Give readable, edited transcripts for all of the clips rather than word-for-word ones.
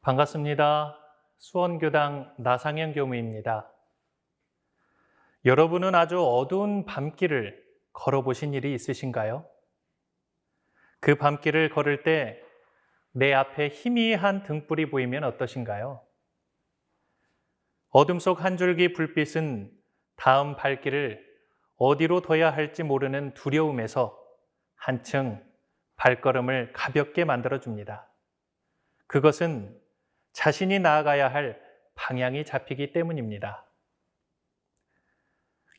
반갑습니다. 수원교당 나상현 교무입니다. 여러분은 아주 어두운 밤길을 걸어보신 일이 있으신가요? 그 밤길을 걸을 때 내 앞에 희미한 등불이 보이면 어떠신가요? 어둠 속 한 줄기 불빛은 다음 발길을 어디로 둬야 할지 모르는 두려움에서 한층 발걸음을 가볍게 만들어줍니다. 그것은 자신이 나아가야 할 방향이 잡히기 때문입니다.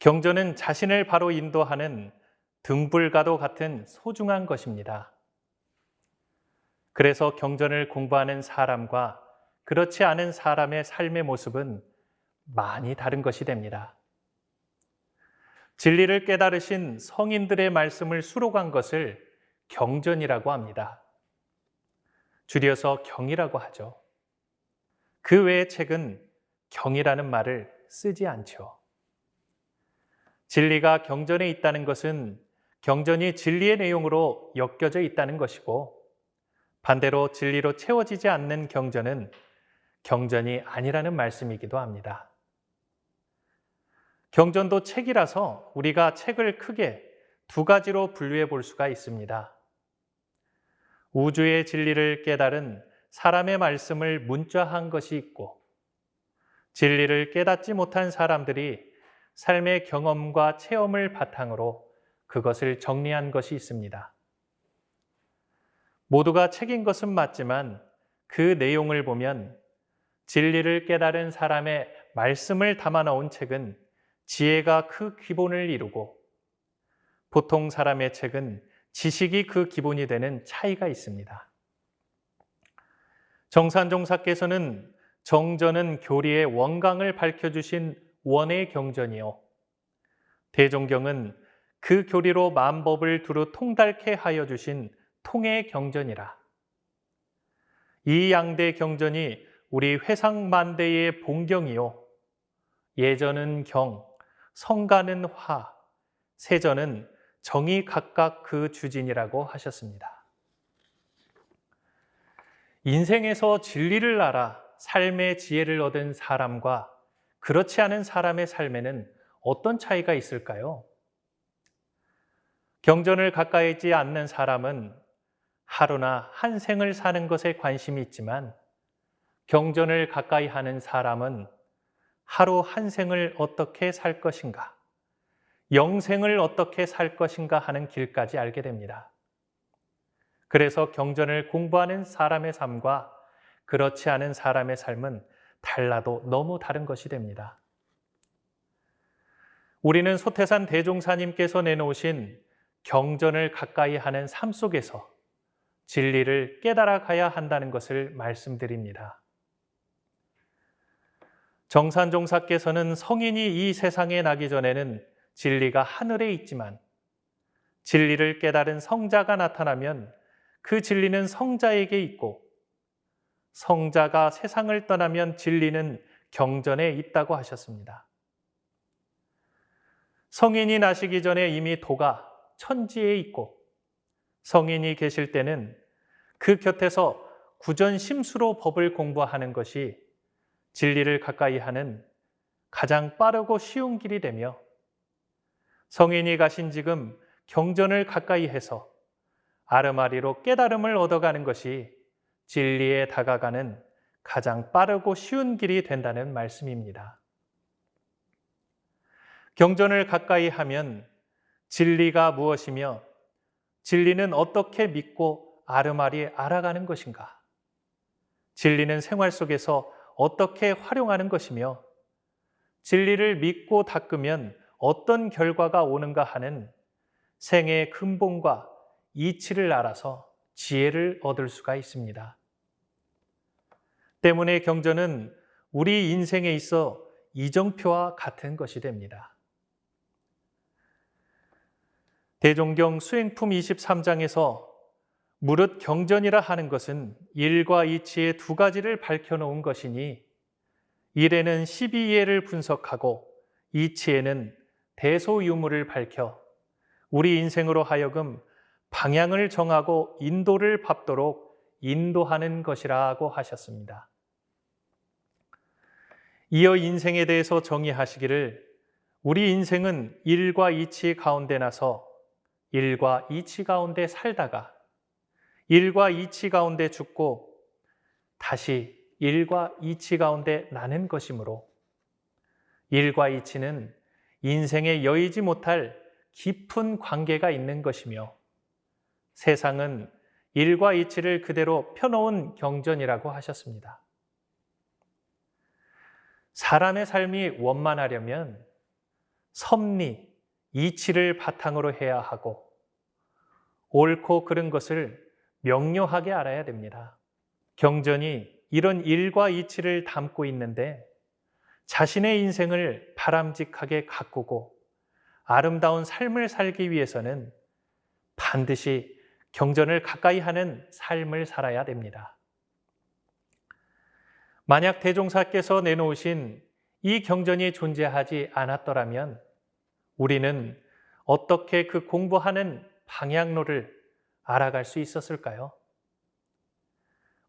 경전은 자신을 바로 인도하는 등불과도 같은 소중한 것입니다. 그래서 경전을 공부하는 사람과 그렇지 않은 사람의 삶의 모습은 많이 다른 것이 됩니다. 진리를 깨달으신 성인들의 말씀을 수록한 것을 경전이라고 합니다. 줄여서 경이라고 하죠. 그 외의 책은 경이라는 말을 쓰지 않죠. 진리가 경전에 있다는 것은 경전이 진리의 내용으로 엮여져 있다는 것이고, 반대로 진리로 채워지지 않는 경전은 경전이 아니라는 말씀이기도 합니다. 경전도 책이라서 우리가 책을 크게 두 가지로 분류해 볼 수가 있습니다. 우주의 진리를 깨달은 사람의 말씀을 문자한 것이 있고, 진리를 깨닫지 못한 사람들이 삶의 경험과 체험을 바탕으로 그것을 정리한 것이 있습니다. 모두가 책인 것은 맞지만 그 내용을 보면 진리를 깨달은 사람의 말씀을 담아 놓은 책은 지혜가 그 기본을 이루고, 보통 사람의 책은 지식이 그 기본이 되는 차이가 있습니다. 정산종사께서는 정전은 교리의 원강을 밝혀주신 원의 경전이요, 대종경은 그 교리로 만법을 두루 통달케 하여 주신 통의 경전이라. 이 양대 경전이 우리 회상만대의 본경이요, 예전은 경, 성가는 화, 세전은 정이 각각 그 주진이라고 하셨습니다. 인생에서 진리를 알아 삶의 지혜를 얻은 사람과 그렇지 않은 사람의 삶에는 어떤 차이가 있을까요? 경전을 가까이 하지 않는 사람은 하루나 한 생을 사는 것에 관심이 있지만, 경전을 가까이 하는 사람은 하루 한 생을 어떻게 살 것인가, 영생을 어떻게 살 것인가 하는 길까지 알게 됩니다. 그래서 경전을 공부하는 사람의 삶과 그렇지 않은 사람의 삶은 달라도 너무 다른 것이 됩니다. 우리는 소태산 대종사님께서 내놓으신 경전을 가까이 하는 삶 속에서 진리를 깨달아 가야 한다는 것을 말씀드립니다. 정산종사께서는 성인이 이 세상에 나기 전에는 진리가 하늘에 있지만, 진리를 깨달은 성자가 나타나면 그 진리는 성자에게 있고, 성자가 세상을 떠나면 진리는 경전에 있다고 하셨습니다. 성인이 나시기 전에 이미 도가 천지에 있고, 성인이 계실 때는 그 곁에서 구전심수로 법을 공부하는 것이 진리를 가까이 하는 가장 빠르고 쉬운 길이 되며, 성인이 가신 지금 경전을 가까이 해서 아르마리로 깨달음을 얻어가는 것이 진리에 다가가는 가장 빠르고 쉬운 길이 된다는 말씀입니다. 경전을 가까이 하면 진리가 무엇이며 진리는 어떻게 믿고 아르마리 알아가는 것인가, 진리는 생활 속에서 어떻게 활용하는 것이며 진리를 믿고 닦으면 어떤 결과가 오는가 하는 생의 근본과 이치를 알아서 지혜를 얻을 수가 있습니다. 때문에 경전은 우리 인생에 있어 이정표와 같은 것이 됩니다. 대종경 수행품 23장에서 무릇 경전이라 하는 것은 일과 이치의 두 가지를 밝혀놓은 것이니, 일에는 12예를 분석하고 이치에는 대소유무를 밝혀 우리 인생으로 하여금 방향을 정하고 인도를 밟도록 인도하는 것이라고 하셨습니다. 이어 인생에 대해서 정의하시기를 우리 인생은 일과 이치 가운데 나서 일과 이치 가운데 살다가 일과 이치 가운데 죽고 다시 일과 이치 가운데 나는 것이므로 일과 이치는 인생에 여의지 못할 깊은 관계가 있는 것이며 세상은 일과 이치를 그대로 펴놓은 경전이라고 하셨습니다. 사람의 삶이 원만하려면 섭리, 이치를 바탕으로 해야 하고 옳고 그른 것을 명료하게 알아야 됩니다. 경전이 이런 일과 이치를 담고 있는데 자신의 인생을 바람직하게 가꾸고 아름다운 삶을 살기 위해서는 반드시 경전을 가까이 하는 삶을 살아야 됩니다. 만약 대종사께서 내놓으신 이 경전이 존재하지 않았더라면 우리는 어떻게 그 공부하는 방향로를 알아갈 수 있었을까요?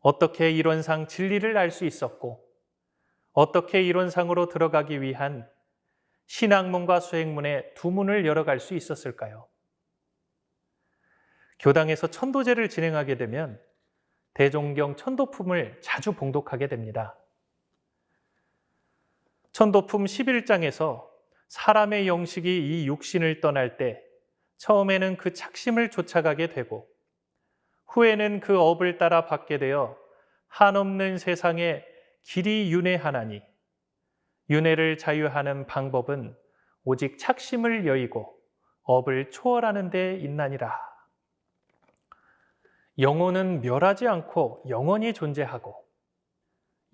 어떻게 이론상 진리를 알 수 있었고 어떻게 이론상으로 들어가기 위한 신학문과 수행문의 두 문을 열어갈 수 있었을까요? 교당에서 천도제를 진행하게 되면 대종경 천도품을 자주 봉독하게 됩니다. 천도품 11장에서 사람의 영식이 이 육신을 떠날 때 처음에는 그 착심을 쫓아가게 되고 후에는 그 업을 따라 받게 되어 한없는 세상에 길이 윤회하나니 윤회를 자유하는 방법은 오직 착심을 여의고 업을 초월하는 데 있나니라. 영혼은 멸하지 않고 영원히 존재하고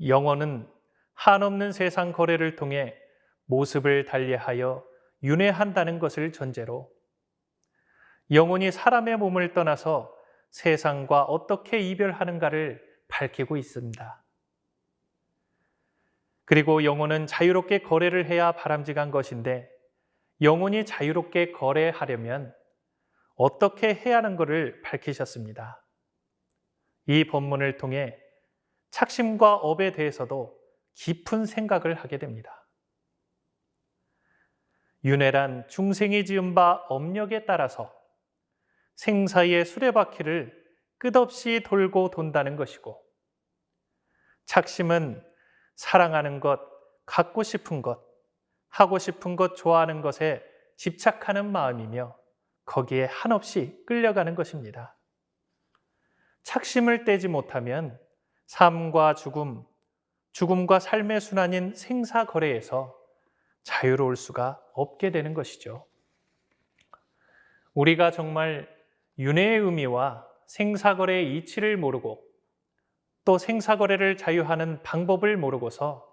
영혼은 한없는 세상 거래를 통해 모습을 달리하여 윤회한다는 것을 전제로 영혼이 사람의 몸을 떠나서 세상과 어떻게 이별하는가를 밝히고 있습니다. 그리고 영혼은 자유롭게 거래를 해야 바람직한 것인데 영혼이 자유롭게 거래하려면 어떻게 해야 하는 것을 밝히셨습니다. 이 본문을 통해 착심과 업에 대해서도 깊은 생각을 하게 됩니다. 윤회란 중생이 지은 바 업력에 따라서 생사의 수레바퀴를 끝없이 돌고 돈다는 것이고 착심은 사랑하는 것, 갖고 싶은 것, 하고 싶은 것, 좋아하는 것에 집착하는 마음이며 거기에 한없이 끌려가는 것입니다. 착심을 떼지 못하면 삶과 죽음, 죽음과 삶의 순환인 생사거래에서 자유로울 수가 없게 되는 것이죠. 우리가 정말 윤회의 의미와 생사거래의 이치를 모르고 또 생사거래를 자유하는 방법을 모르고서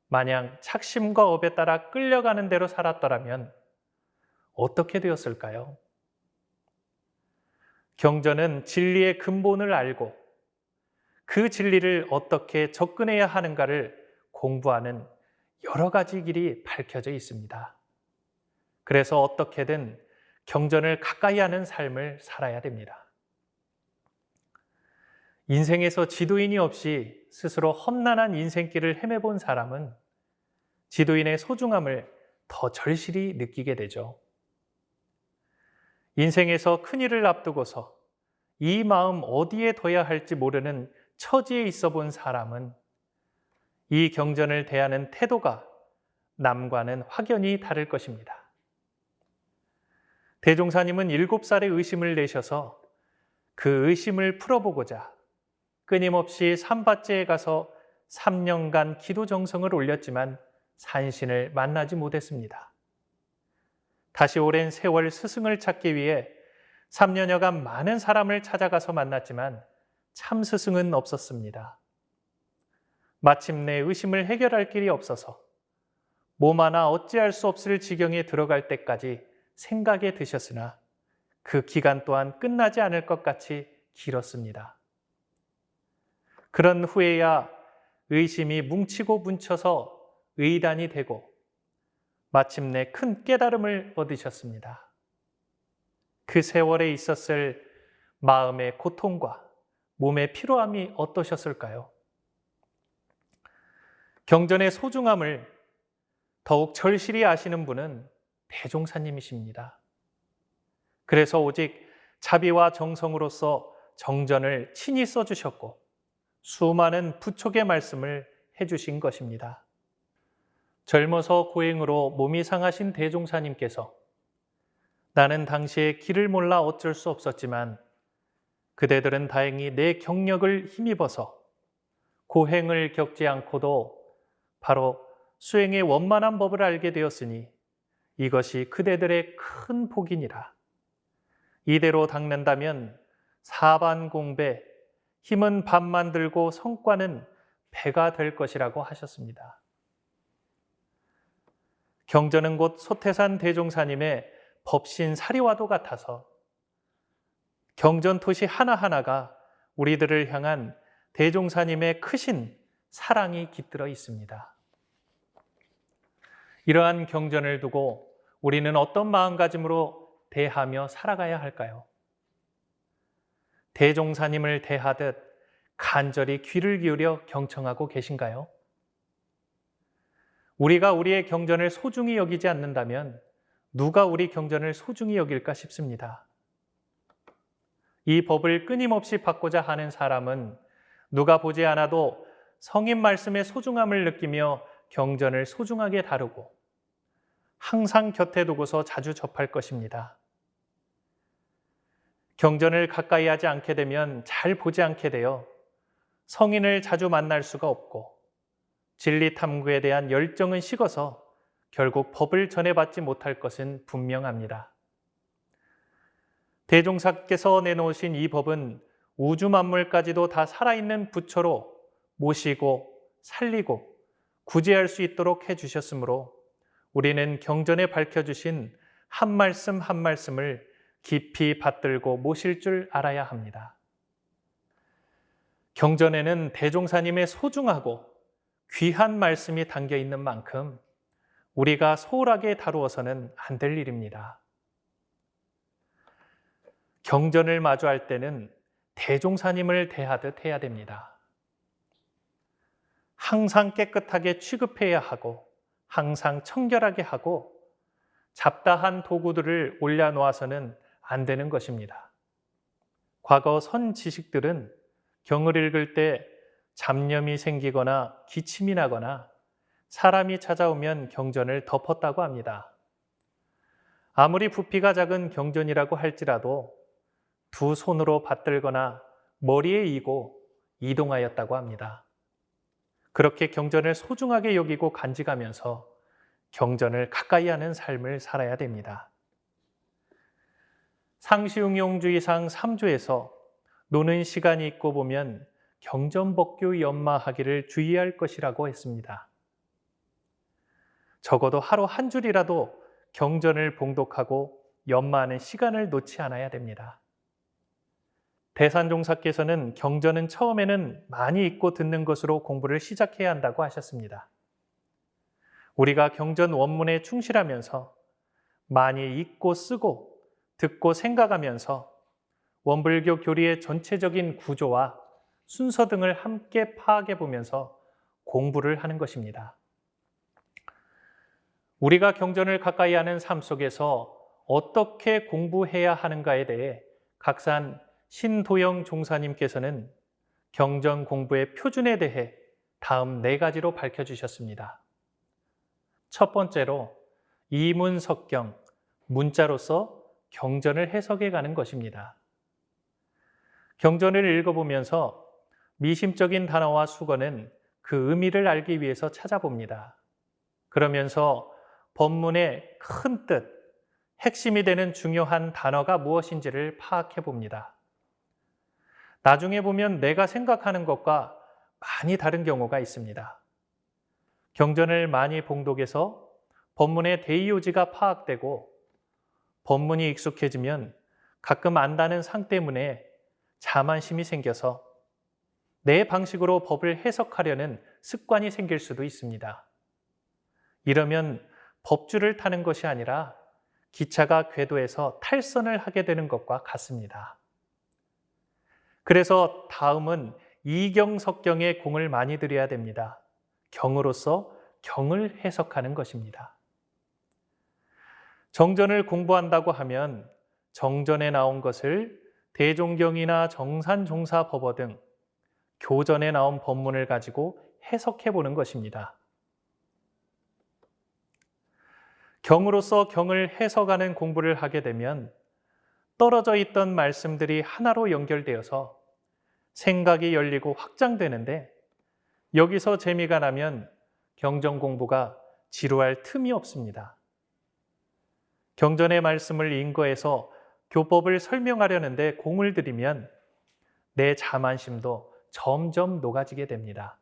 마냥 착심과 업에 따라 끌려가는 대로 살았더라면 어떻게 되었을까요? 경전은 진리의 근본을 알고 그 진리를 어떻게 접근해야 하는가를 공부하는 여러 가지 길이 밝혀져 있습니다. 그래서 어떻게든 경전을 가까이 하는 삶을 살아야 됩니다. 인생에서 지도인이 없이 스스로 험난한 인생길을 헤매본 사람은 지도인의 소중함을 더 절실히 느끼게 되죠. 인생에서 큰일을 앞두고서 이 마음 어디에 둬야 할지 모르는 처지에 있어 본 사람은 이 경전을 대하는 태도가 남과는 확연히 다를 것입니다. 대종사님은 7살에 의심을 내셔서 그 의심을 풀어보고자 끊임없이 산밭제에 가서 3년간 기도 정성을 올렸지만 산신을 만나지 못했습니다. 다시 오랜 세월 스승을 찾기 위해 3년여간 많은 사람을 찾아가서 만났지만 참 스승은 없었습니다. 마침내 의심을 해결할 길이 없어서 몸 하나 어찌할 수 없을 지경에 들어갈 때까지 생각에 드셨으나 그 기간 또한 끝나지 않을 것 같이 길었습니다. 그런 후에야 의심이 뭉치고 뭉쳐서 의단이 되고 마침내 큰 깨달음을 얻으셨습니다. 그 세월에 있었을 마음의 고통과 몸의 피로함이 어떠셨을까요? 경전의 소중함을 더욱 절실히 아시는 분은 대종사님이십니다. 그래서 오직 자비와 정성으로서 정전을 친히 써주셨고 수많은 부촉의 말씀을 해주신 것입니다. 젊어서 고행으로 몸이 상하신 대종사님께서 나는 당시에 길을 몰라 어쩔 수 없었지만 그대들은 다행히 내 경력을 힘입어서 고행을 겪지 않고도 바로 수행의 원만한 법을 알게 되었으니 이것이 그대들의 큰 복이니라. 이대로 닦는다면 사반공배, 힘은 반만 들고 성과는 배가 될 것이라고 하셨습니다. 경전은 곧 소태산 대종사님의 법신 사리와도 같아서 경전 토시 하나하나가 우리들을 향한 대종사님의 크신 사랑이 깃들어 있습니다. 이러한 경전을 두고 우리는 어떤 마음가짐으로 대하며 살아가야 할까요? 대종사님을 대하듯 간절히 귀를 기울여 경청하고 계신가요? 우리가 우리의 경전을 소중히 여기지 않는다면 누가 우리 경전을 소중히 여길까 싶습니다. 이 법을 끊임없이 받고자 하는 사람은 누가 보지 않아도 성인 말씀의 소중함을 느끼며 경전을 소중하게 다루고 항상 곁에 두고서 자주 접할 것입니다. 경전을 가까이 하지 않게 되면 잘 보지 않게 되어 성인을 자주 만날 수가 없고 진리 탐구에 대한 열정은 식어서 결국 법을 전해받지 못할 것은 분명합니다. 대종사께서 내놓으신 이 법은 우주 만물까지도 다 살아있는 부처로 모시고 살리고 구제할 수 있도록 해주셨으므로 우리는 경전에 밝혀주신 한 말씀 한 말씀을 깊이 받들고 모실 줄 알아야 합니다. 경전에는 대종사님의 소중하고 귀한 말씀이 담겨 있는 만큼 우리가 소홀하게 다루어서는 안 될 일입니다. 경전을 마주할 때는 대종사님을 대하듯 해야 됩니다. 항상 깨끗하게 취급해야 하고 항상 청결하게 하고 잡다한 도구들을 올려놓아서는 안 되는 것입니다. 과거 선 지식들은 경을 읽을 때 잡념이 생기거나 기침이 나거나 사람이 찾아오면 경전을 덮었다고 합니다. 아무리 부피가 작은 경전이라고 할지라도 두 손으로 받들거나 머리에 이고 이동하였다고 합니다. 그렇게 경전을 소중하게 여기고 간직하면서 경전을 가까이 하는 삶을 살아야 됩니다. 상시응용주의상 3조에서 노는 시간이 있고 보면 경전법규 연마하기를 주의할 것이라고 했습니다. 적어도 하루 한 줄이라도 경전을 봉독하고 연마하는 시간을 놓지 않아야 됩니다. 대산종사께서는 경전은 처음에는 많이 읽고 듣는 것으로 공부를 시작해야 한다고 하셨습니다. 우리가 경전 원문에 충실하면서 많이 읽고 쓰고 듣고 생각하면서 원불교 교리의 전체적인 구조와 순서 등을 함께 파악해 보면서 공부를 하는 것입니다. 우리가 경전을 가까이 하는 삶 속에서 어떻게 공부해야 하는가에 대해 각산 신도영 종사님께서는 경전 공부의 표준에 대해 다음 4가지로 밝혀주셨습니다. 첫 번째로 이문석경, 문자로서 경전을 해석해 가는 것입니다. 경전을 읽어보면서 미심적인 단어와 수거는 그 의미를 알기 위해서 찾아봅니다. 그러면서 법문의 큰 뜻, 핵심이 되는 중요한 단어가 무엇인지를 파악해 봅니다. 나중에 보면 내가 생각하는 것과 많이 다른 경우가 있습니다. 경전을 많이 봉독해서 법문의 대의요지가 파악되고 법문이 익숙해지면 가끔 안다는 상 때문에 자만심이 생겨서 내 방식으로 법을 해석하려는 습관이 생길 수도 있습니다. 이러면 법줄을 타는 것이 아니라 기차가 궤도에서 탈선을 하게 되는 것과 같습니다. 그래서 다음은 이경석경에 공을 많이 들여야 됩니다. 경으로서 경을 해석하는 것입니다. 정전을 공부한다고 하면 정전에 나온 것을 대종경이나 정산종사법어 등 교전에 나온 법문을 가지고 해석해 보는 것입니다. 경으로서 경을 해석하는 공부를 하게 되면 떨어져 있던 말씀들이 하나로 연결되어서 생각이 열리고 확장되는데, 여기서 재미가 나면 경전 공부가 지루할 틈이 없습니다. 경전의 말씀을 인거해서 교법을 설명하려는데 공을 들이면 내 자만심도 점점 녹아지게 됩니다.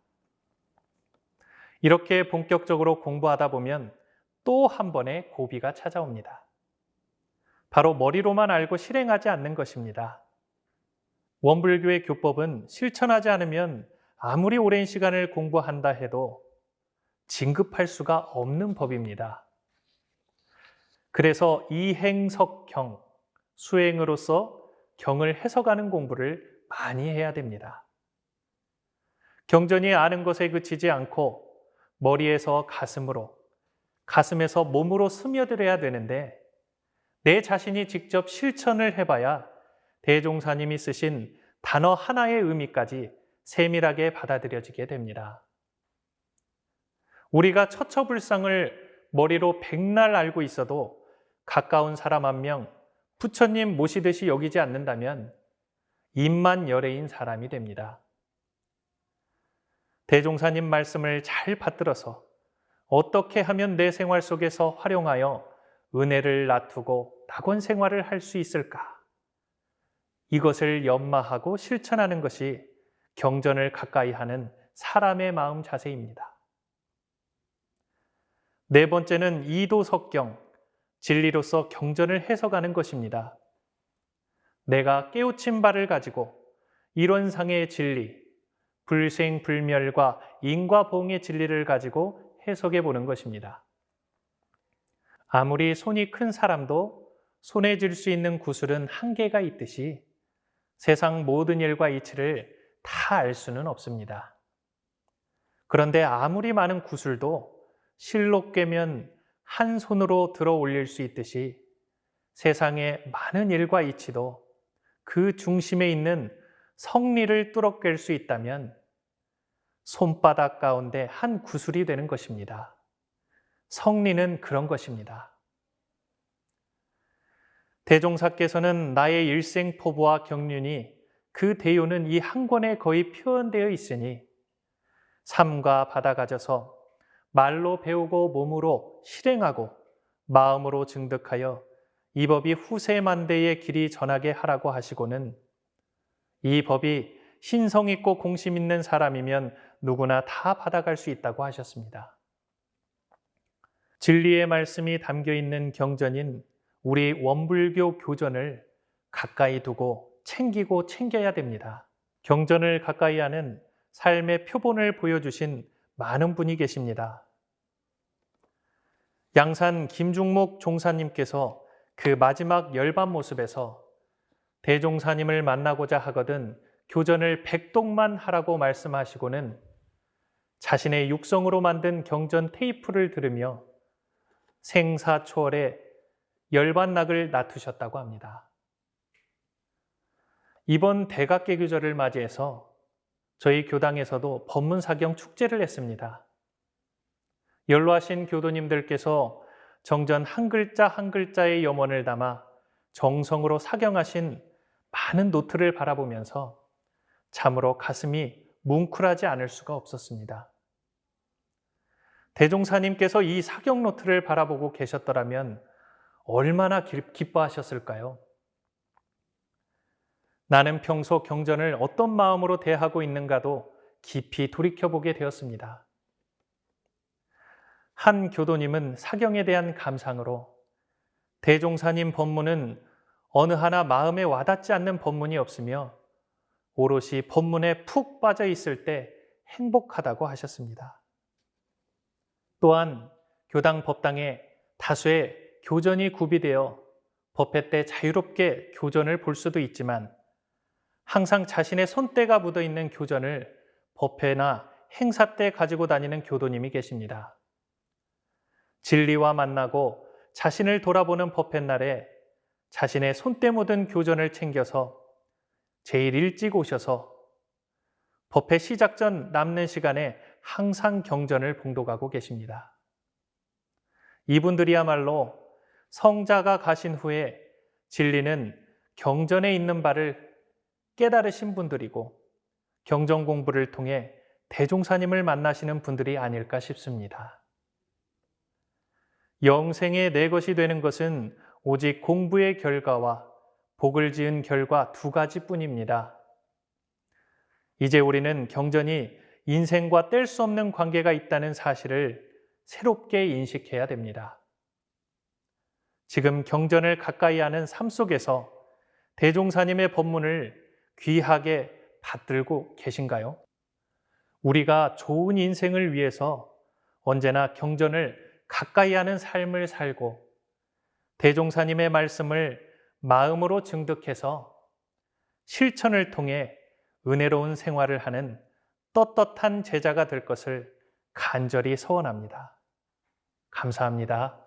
이렇게 본격적으로 공부하다 보면 또 한 번의 고비가 찾아옵니다. 바로 머리로만 알고 실행하지 않는 것입니다. 원불교의 교법은 실천하지 않으면 아무리 오랜 시간을 공부한다 해도 진급할 수가 없는 법입니다. 그래서 이행석경, 수행으로서 경을 해석하는 공부를 많이 해야 됩니다. 경전이 아는 것에 그치지 않고 머리에서 가슴으로, 가슴에서 몸으로 스며들어야 되는데, 내 자신이 직접 실천을 해봐야 대종사님이 쓰신 단어 하나의 의미까지 세밀하게 받아들여지게 됩니다. 우리가 처처불상을 머리로 백날 알고 있어도 가까운 사람 한 명 부처님 모시듯이 여기지 않는다면 입만 열애인 사람이 됩니다. 대종사님 말씀을 잘 받들어서 어떻게 하면 내 생활 속에서 활용하여 은혜를 나투고 낙원 생활을 할 수 있을까? 이것을 연마하고 실천하는 것이 경전을 가까이 하는 사람의 마음 자세입니다. 네 번째는 이도석경, 진리로서 경전을 해석하는 것입니다. 내가 깨우친 바를 가지고 이론상의 진리, 불생불멸과 인과보응의 진리를 가지고 해석해 보는 것입니다. 아무리 손이 큰 사람도 손에 쥘 수 있는 구슬은 한계가 있듯이 세상 모든 일과 이치를 다 알 수는 없습니다. 그런데 아무리 많은 구슬도 실로 꿰면 한 손으로 들어 올릴 수 있듯이 세상의 많은 일과 이치도 그 중심에 있는 성리를 뚫어 꿰 수 있다면 손바닥 가운데 한 구슬이 되는 것입니다. 성리는 그런 것입니다. 대종사께서는 나의 일생포부와 경륜이 그 대요는 이 한 권에 거의 표현되어 있으니 삼가 받아 가져서 말로 배우고 몸으로 실행하고 마음으로 증득하여 이 법이 후세 만대의 길이 전하게 하라고 하시고는 이 법이 신성 있고 공심 있는 사람이면 누구나 다 받아갈 수 있다고 하셨습니다. 진리의 말씀이 담겨 있는 경전인 우리 원불교 교전을 가까이 두고 챙기고 챙겨야 됩니다. 경전을 가까이 하는 삶의 표본을 보여주신 많은 분이 계십니다. 양산 김중목 종사님께서 그 마지막 열반 모습에서 대종사님을 만나고자 하거든 교전을 100동만 하라고 말씀하시고는 자신의 육성으로 만든 경전 테이프를 들으며 생사초월에 열반낙을 놔두셨다고 합니다. 이번 대각개교절을 맞이해서 저희 교당에서도 법문사경 축제를 했습니다. 연로하신 교도님들께서 정전 한 글자 한 글자의 염원을 담아 정성으로 사경하신 많은 노트를 바라보면서 참으로 가슴이 뭉클하지 않을 수가 없었습니다. 대종사님께서 이 사경 노트를 바라보고 계셨더라면 얼마나 기뻐하셨을까요? 나는 평소 경전을 어떤 마음으로 대하고 있는가도 깊이 돌이켜보게 되었습니다. 한 교도님은 사경에 대한 감상으로 대종사님 법문은 어느 하나 마음에 와닿지 않는 법문이 없으며 오롯이 법문에 푹 빠져 있을 때 행복하다고 하셨습니다. 또한 교당 법당에 다수의 교전이 구비되어 법회 때 자유롭게 교전을 볼 수도 있지만 항상 자신의 손때가 묻어있는 교전을 법회나 행사 때 가지고 다니는 교도님이 계십니다. 진리와 만나고 자신을 돌아보는 법회 날에 자신의 손때 묻은 교전을 챙겨서 제일 일찍 오셔서 법회 시작 전 남는 시간에 항상 경전을 봉독하고 계십니다. 이분들이야말로 성자가 가신 후에 진리는 경전에 있는 바를 깨달으신 분들이고 경전 공부를 통해 대종사님을 만나시는 분들이 아닐까 싶습니다. 영생의 내 것이 되는 것은 오직 공부의 결과와 복을 지은 결과 두 가지뿐입니다. 이제 우리는 경전이 인생과 뗄 수 없는 관계가 있다는 사실을 새롭게 인식해야 됩니다. 지금 경전을 가까이 하는 삶 속에서 대종사님의 법문을 귀하게 받들고 계신가요? 우리가 좋은 인생을 위해서 언제나 경전을 가까이 하는 삶을 살고 대종사님의 말씀을 마음으로 증득해서 실천을 통해 은혜로운 생활을 하는 떳떳한 제자가 될 것을 간절히 소원합니다. 감사합니다.